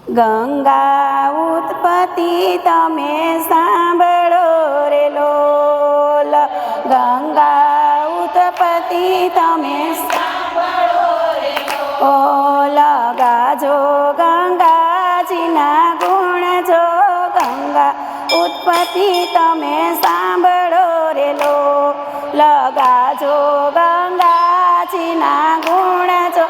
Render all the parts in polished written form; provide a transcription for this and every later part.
ગંગા ઉત્પત્તિ તમે સાંભળો રે લોલ, ગંગા ઉત્પત્તિ તમે સાંભળો રે લોલ, ગાજો ગંગાજીના ગુણ જો, ગંગા ઉત્પત્તિ તમે સાંભળો રે લોલ, ગાજો ગંગાજીના ગુણ જો,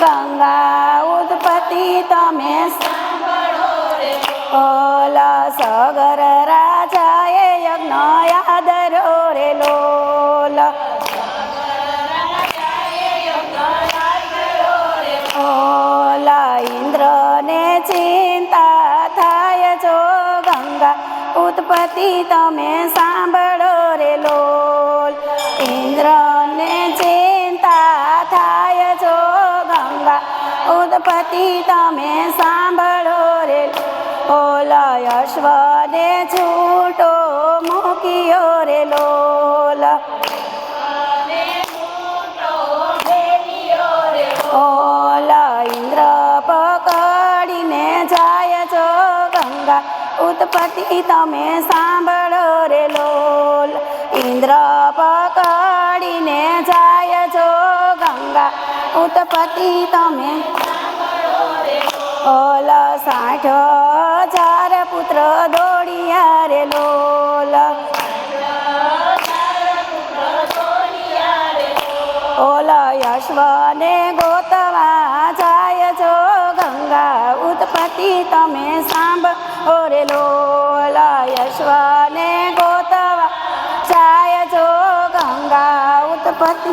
ગંગા ઉત્પત્તિ તમે સાંભળો રે લોલ, સગર રાજાએ યજ્ઞ યાદરો રે લોલ, ઇન્દ્રને ચિંતા થાય જો, ગંગા ઉત્પત્તિ તમે સાંભળો રે લોલ, ઇન્દ્રને ચિંતા થાય જો, ગંગા ઉત્પત્તિ તમે સાંભળો રે લોલ, અશ્વને છૂટો મૂક્યો રે લોલ, ઇન્દ્ર પકડીને જાય જો, ગંગા ઉત્પત્તિ તમે સાંભળો રે લોલ, ઇન્દ્ર પકડીને જાય જો, ગંગા ઉત્પત્તિ તમે ઓલ, 60,000 પુત્ર દોડિયા રે લોલ, ઓલ યશ્વને ગોતવા જાય જો, ગંગા ઉત્પત્તિ તમે સાંભળો રે લોલ, યશ્વને ગોતવા જાય જો, ગંગા ઉત્પત્તિ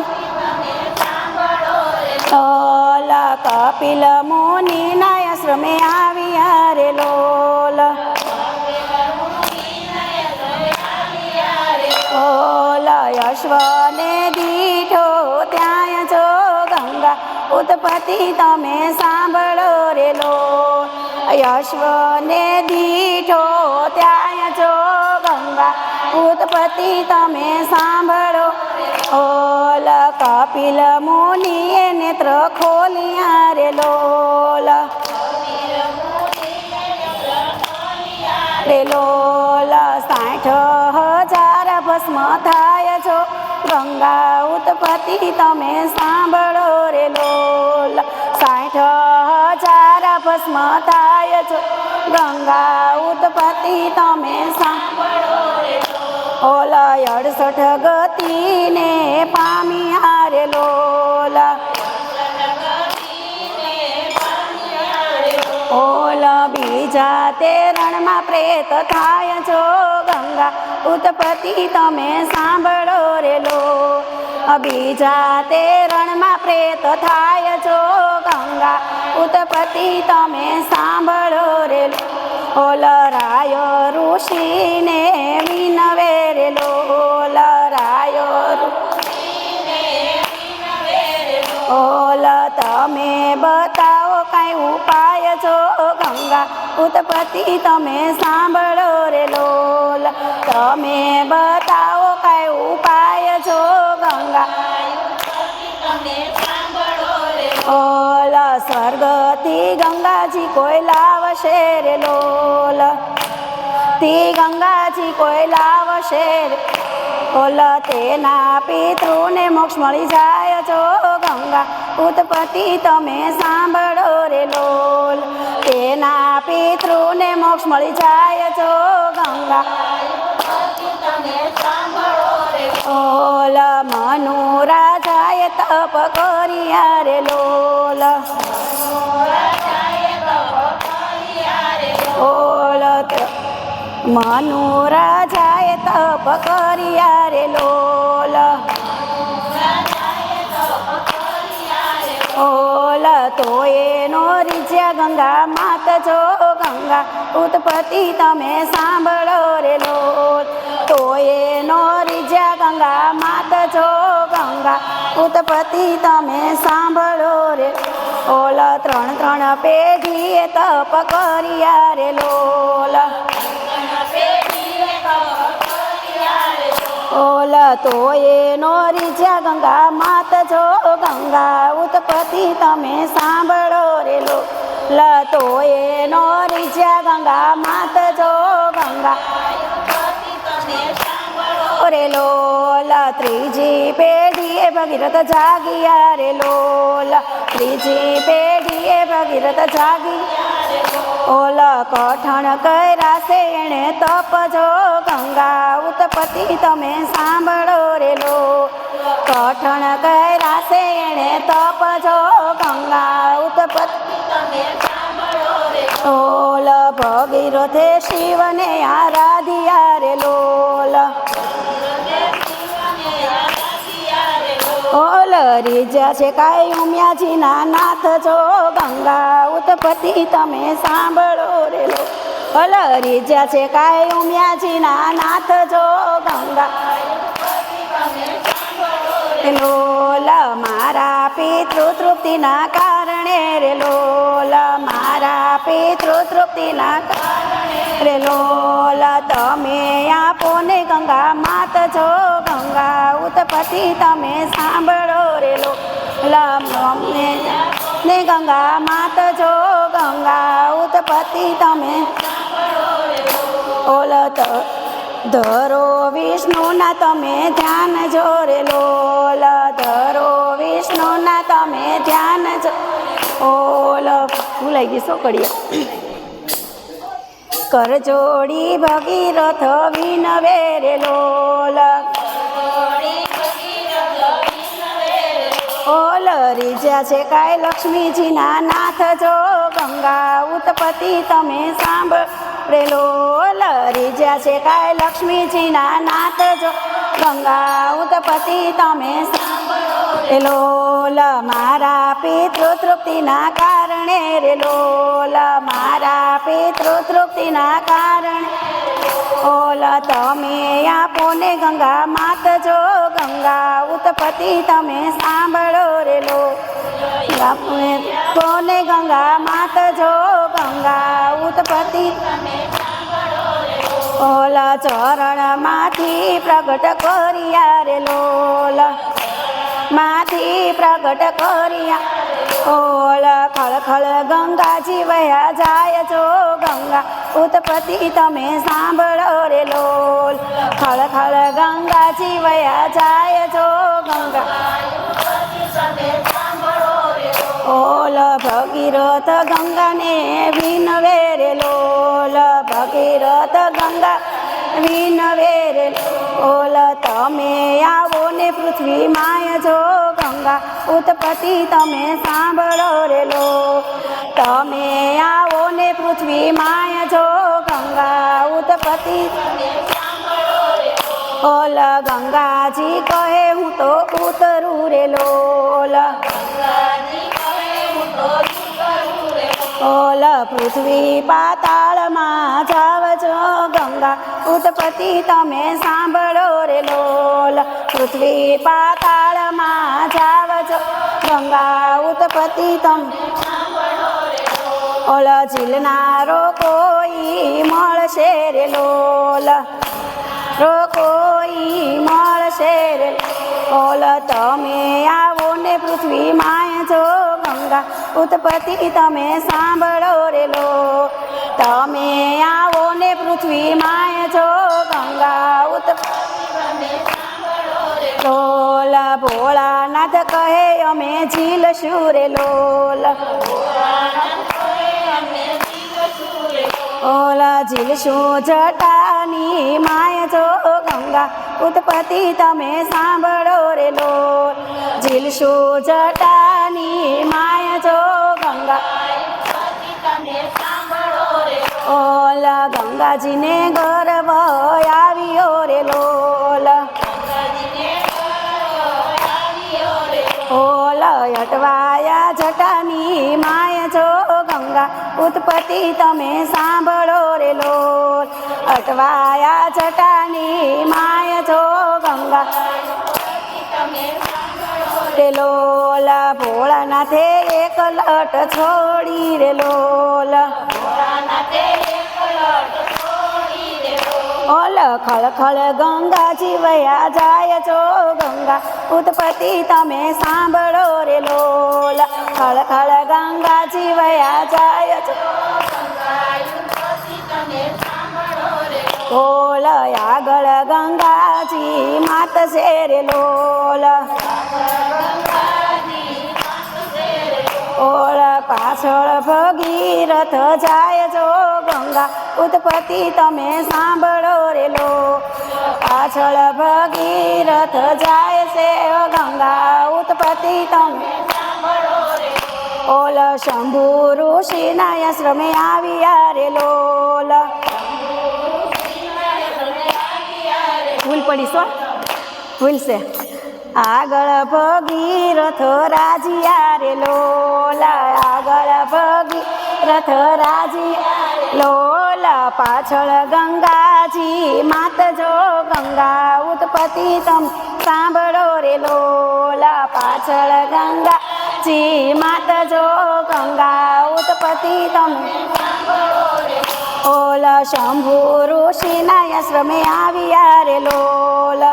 લોલ, કપિલ મુનિના આશ્રમે આવ્યા રે લોલ, ઓલ યશ્વને દીઠો ત્યાં જો, ગંગા ઉત્પત્તિ તમે સાંભળો રે લોલ, યશ્વને દીઠો ત્યાં જો, ગંગા ઉત્પત્તિ તમે સાંભળો ઓલ, કપિલ મુનિએ નેત્ર ખોલ્યા રે લોલ, રે લોલ, 60,000 ભસ્મ થાય જો, ગંગા ઉત્પત્તિ તમે સાંભળો રે લોલ, 60,000 ભસ્મ થાય જો, ગંગા ઉત્પત્તિ તમે સાંભળો રે લોલ, 68 ગતિને પામ્યા રે લોલ, ઓલ બીજા તે રણમાં પ્રેત થાય જો, ગંગા ઉત્પત્તિ તમે સાંભળો રે લોલ, બીજા તે રણમાં પ્રેત થાય જો, ગંગા ઉત્પત્તિ તમે સાંભળો રે લોલ, રાય ઋષિને વિનવે રે લોલ, રાય ઓલ તમે બતાવો કાંઈ ઉપાય જો, ગંગા ઉત્પત્તિ તમે સાંભળો રે લોલ, તમે બતાવો કાંઈ ઉપાય જો, ગંગા ઓલ, સ્વર્ગથી ગંગાજી કોઈ લાવશે રે લોલ, તી ગંગાજી કોઈ લાવશે રે ઓલ, તેના પિતૃને મોક્ષ મળી જાય જો, ગંગા ઉત્પત્તિ તમે સાંભળો રે લોલ, તેના પિતૃને મોક્ષ મળી જાય જો, ગંગા ઓલ, મનુ રાજાએ તપ કર્યા રે લોલ, ઓલ મનુ રાજાએ તપ કર્યા રે લોલ, ઓલ તો એનો રીજ્યા ગંગા માત જો, ગંગા ઉત્પત્તિ તમે સાંભળો રે લોલ, તો એનો રીજ્યા ગંગા માત જો, ગંગા ઉત્પત્તિ તમે સાંભળો રે ઓલ, 3 પેઢીએ તપ કર્યા રે લોલ, ઓલ તો એનો રીઝ્યા ગંગા માત છો ગંગા ઉત્પત્તિ તમે સાંભળો રે લોલ તો એનો રીઝ્યા ગંગા માત છો ગંગા રે લોલ ત્રીજી પેઢીએ ભગીરથ જાગિયા રે લોલ ત્રીજી પેઢીએ ભગીરથ જાગી ઓલ કઠણ કર્યા છે એણે તપ જો ગંગા ઉત્પત્તિ તમે સાંભળો રે લો કઠણ કર્યા છે એણે તપ જો ગંગા ઉત્પત્તિ તમે સાંભળો રે ઓલ ભગીરથે શિવને આરાધ્યા રે લોલ ઓલ રીઝ્યા છે કાંઈ ઉમિયાજીના નાથ છો ગંગા ઉત્પત્તિ તમે સાંભળો રે લો ઓલ રીઝ્યા છે કાંઈ ઉમિયાજીના નાથ છો ગંગા લોલ મારા પિતૃ તૃપ્તિના કારણે રે લોલ મારા પિતૃ તૃપ્તિના કારણે રે લોલ તમે આપો ને ગંગા માત છો ગંગા ઉત્પત્તિ તમે સાંભળો રે લોલ અમને ને ગંગા માત છો ગંગા ઉત્પત્તિ તમે ઓલ ધરો વિષ્ણુના તમે ધ્યાન જો રે લોલ ધરો વિષ્ણુના તમે ધ્યાન જો ઓલ ભૂલાઈ ગઈ સોકડીએ કરજોડી ભગીરથ વિનવે રે લોલ ઓલ રીઝ્યા છે કાંઈ લક્ષ્મીજીના નાથ જો ગંગા ઉત્પત્તિ તમે સાંભળ રે લોલ રીઝ્યા છે કાંઈ લક્ષ્મીજીના નાથ જો ગંગા ઉત્પત્તિ તમે સાંભળો લોલ મારા પિતૃ તૃપ્તિના કારણે રે લોલ મારા પિતૃ તૃપ્તિના કારણે ઓલ તમે આપો ને ગંગા માત જો ગંગા ઉત્પત્તિ તમે સાંભળો રે લો કોને ગંગા માત જો ગંગા ઉત્પત્તિ ઓલ ચરણમાંથી પ્રગટ કર્યા રે લોલ માંથી પ્રગટ કર્યા ઓલ ખળખળ ગંગાજી વયા જાય છો ગંગા ઉત્પત્તિ તમે સાંભળો રે લોલ ખળખળ ગંગાજી વયા જાય છો ગંગા ઓલ ભગીરથ ગંગાને વિનવે રે લોલ ભગીરથ ગંગા વિનવે રે ઓલ તમે આવો ને પૃથ્વી માય છો ગંગા ઉત્પત્તિ તમે સાંભળો રે લો તમે આવો ને પૃથ્વી માય છો ગંગા ઉત્પત્તિ ઓલ ગંગાજી કહે હું તો ઉતરું રે લોલ ઓલ પૃથ્વી પાતાળમાં જાવ છો ગંગા ઉત્પત્તિ તમે સાંભળો રે લોલ પૃથ્વી પાતાળમાં જાવ છો ગંગા ઉત્પત્તિ તમે ઓલ ઝીલનારો કોઈ મળશે રે લોલ કોઈ મળશે રે ઓલ તમે આવો ને પૃથ્વી માય છો ગંગા ઉત્પત્તિ તમે સાંભળો રે લો તમે આવો ને પૃથ્વી માય છો ગંગા ઉત્પત્તિ લોલ ભોળાનાથ કહે અમે ઝીલશું રે લોલ ઓલ ઝીલશું જટાની માય છો ગંગા ઉત્પત્તિ તમે સાંભળો રે લોલ ઝીલશું જટાની માય છો ગંગા ઓલ ગંગાજીને ગર્વ આવ્યો રે લોલ ઓલ અટવાયા જટાની માય છો ગંગા ઉત્પત્તિ તમે સાંભળો રે લોલ અટવાયા જટાની માય છો ગંગા રે લોલ ભોળાનાથે એક લટ છોડી રે લોલ ઓલ ખળખળ ગંગાજી વયા જાય છો ગંગા ઉત્પત્તિ તમે સાંભળો રે લોલ ખળખળ ગંગાજી વયા જાય છો લોલ આગળ ગંગાજી માત છે રે લોલ ઓળ પાછળ ભગીરથ જાય છો ગંગા ઉત્પત્તિ તમે સાંભળો રે લો પાછળ ભગીરથ જાય છે ગંગા ઉત્પત્તિ તમે ઓલ શંભુ ઋષિના આશ્રમે આવ્યા રે લોલ ભૂલ પડી સો ભૂલશે આગળ ભગીરથ રાજીયા રે લોલ આગળ ભગીરથ રાજી લોલ પાછળ ગંગાજી માત જો ગંગા ઉત્પત્તિ તમે સાંભળો રે લોલ પાછળ ગંગાજી માત જો ગંગા ઉત્પત્તિ તમે ઓલ શંભુ ઋષિના આશ્રમે આવ્યા રે લોલ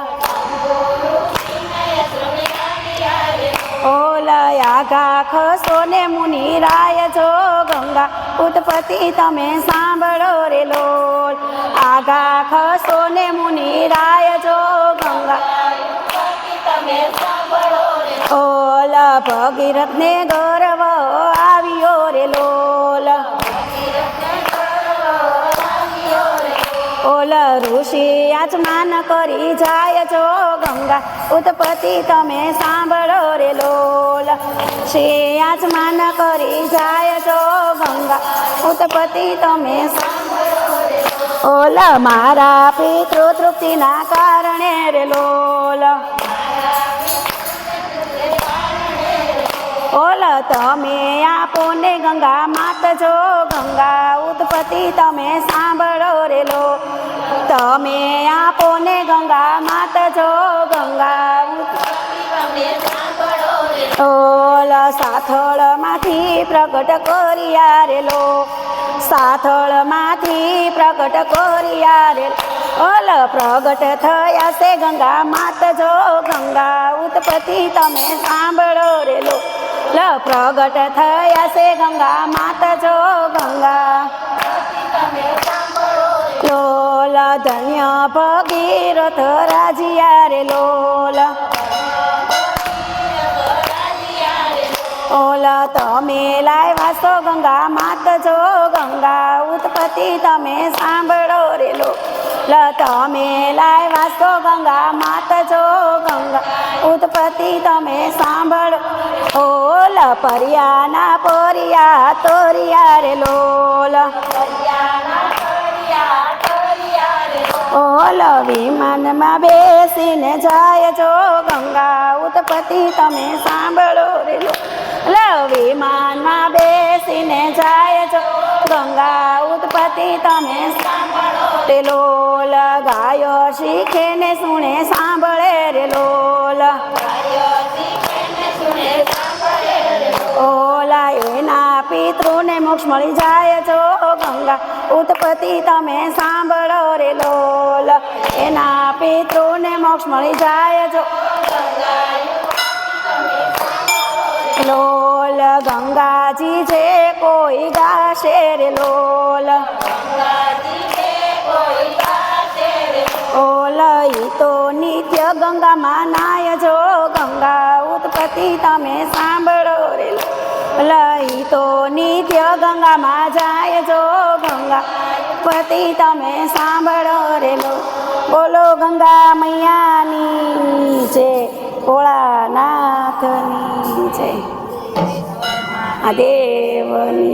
આઘા ખસો ને મુનિ રાય જો ગંગા ઉત્પત્તિ તમે સાંભળો રે લોલ આઘા ખસો ને મુનિ રાય જો ગંગા ઓલ ભગીરથ ને ગર્વ આવ્યો રે લોલ ઓલ ઋષિ આચમાન કરી જાય છો ગંગા ઉત્પત્તિ તમે સાંભળો રે લોલ શ્રી આચમાન કરી જાય છો ગંગા ઉત્પત્તિ તમે ઓલ મારા પિતૃ તૃપ્તિના કારણે રે લોલ ઓલ તમે આપો ને ગંગા માત જો ગંગા ઉત્પત્તિ તમે સાંભળો રે લો તમે આપો ને ગંગા માત જો ગંગા ઓલ સાથળમાંથી પ્રગટ કર્યા રે લો સાથળમાંથી પ્રગટ કર્યા રે ઓલ પ્રગટ થયા છે ગંગા માત જો ગંગા ઉત્પત્તિ તમે સાંભળો રે લો પ્રગટ થયા છે ગંગા માત જો ગંગા લોલ ધન્ય ભગીરથ રાજીયા રે લોલ ઓલ તમે લાવ્યા છો ગંગા માત જો ગંગા ઉત્પત્તિ તમે સાંભળો રે લોલ તમે લાવ્યા છો ગંગા માત જો ગંગા ઉત્પત્તિ તમે સાંભળો ઓલ પરિયાના પરિયા તોરિયા રે લોલ ઓલ વિમાનમાં બેસીને જાય છો ગંગા ઉત્પત્તિ તમે સાંભળો રે લોલ વિમાનમાં બેસીને જાય છો ગંગા ઉત્પત્તિ તમે સાંભળો રે લોલ ગાયો શીખે ને સુણે સાંભળે રે લોલ ઓલા એના પિતૃને મોક્ષ મળી જાય છો ગંગા ઉત્પત્તિ તમે સાંભળો રે લોલ એના પિતૃને મોક્ષ મળી જાય છો લોલ ગંગાજી છે કોઈ ગાશે રે લોલ ઓલ ઈ તો નિત્ય ગંગામાં નાય જો ગંગા ઉત્પત્તિ તમે સાંભળો રે લઈ તો નિત્ય ગંગામાં જાય જો ગંગા ઉત્પત્તિ તમે સાંભળો રે લો બોલો ગંગા મૈયાની જય ભોળાનાથની જય આ દેવની